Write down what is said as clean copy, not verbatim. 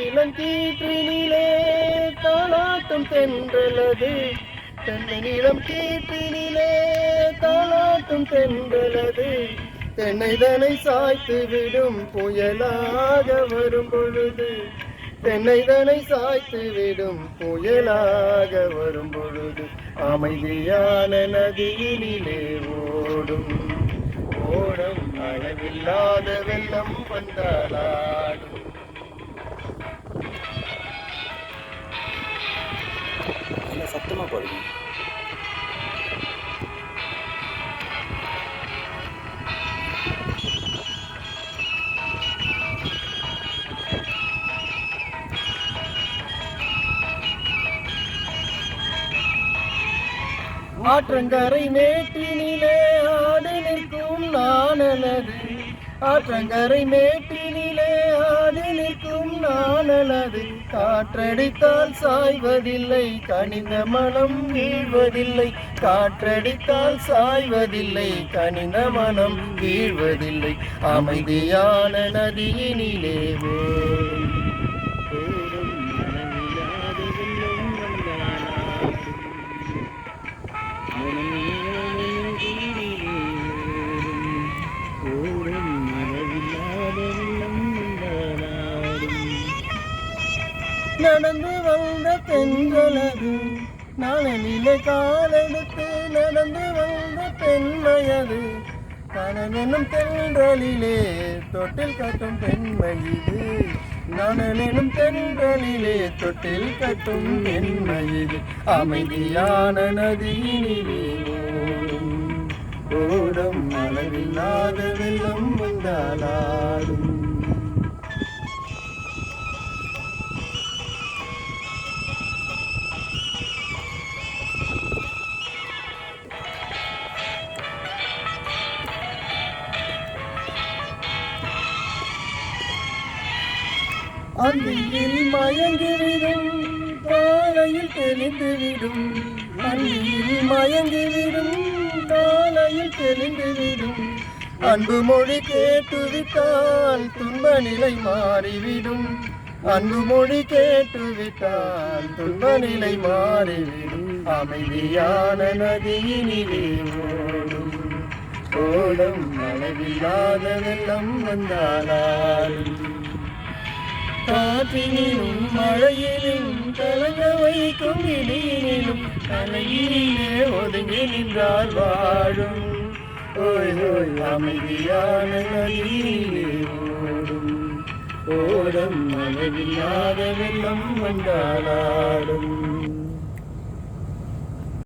இளங்கீற்றினிலே தாளாட்டும் தென்றலது, தென்னை நிலம் கீற்றினிலே தாளாட்டும் தென்றலது, தென்னைதனை சாய்த்து விடும் புயலாக வரும் பொழுது, தென்னைதனை சாய்த்து விடும் புயலாக வரும் பொழுது, அமைதியான நதியினிலே ஓடும் ஓடும் அளவில்லாத வெள்ளம் வந்தாலாடும். சத்தமா பாடுங்க. ஆற்றங்கரை மேட்டினிலே ஆடு நிற்கும் நானலது, ஆற்றங்கரை மேட்டினிலே ஆடு நிற்கும் நானலது, காற்றடித்தால் சாய்வதில்லை கனிந்த மனம் வீழ்வதில்லை, காற்றடித்தால் சாய்வதில்லை கனிந்த மனம் வீழ்வதில்லை, அமைதியான நதியினிலே ஓடும் ஓடும் அளவில்லாத வெள்ளம் வந்தாலாடும். நடந்து வந்த தென்றலது, நலனிலே காலெடுத்து நடந்து வந்த பெண்மையது, கனவெனும் தென்றலிலே தொட்டில் கட்டும் பெண்மை இது, நனலெனும் தென்றலிலே தொட்டில் கட்டும் பெண்மை இது, அமைதியான நதியினிலே ஓடும் ஓடும் அளவில்லாத வெள்ளம் வந்தாலாடும். அந்தியில் மயங்கிவிடும் காலையில் தெளிந்துவிடும், அந்தியில் மயங்கிவிடும் காலையில் தெளிந்துவிடும், அன்பு மொழி கேட்டுவிட்டால் துன்ப நிலை மாறிவிடும், அன்பு மொழி கேட்டுவிட்டால் துன்ப நிலை மாறிவிடும், அமைதியான நதியினிலே ஓடும் ஓடும் அளவில்லாத வெள்ளம் வந்தாலாடும். காற்றினிலும் மழையிலும் கலங்க வைக்கும் இடியினிலும் தலையிலே ஒதுங்கி நின்றால் வாழும், ஓய் ஓய் அமைதியான நதியிலே ஓடும் ஓடும் அளவில்லாத வெள்ளம் வந்தாலாடும்.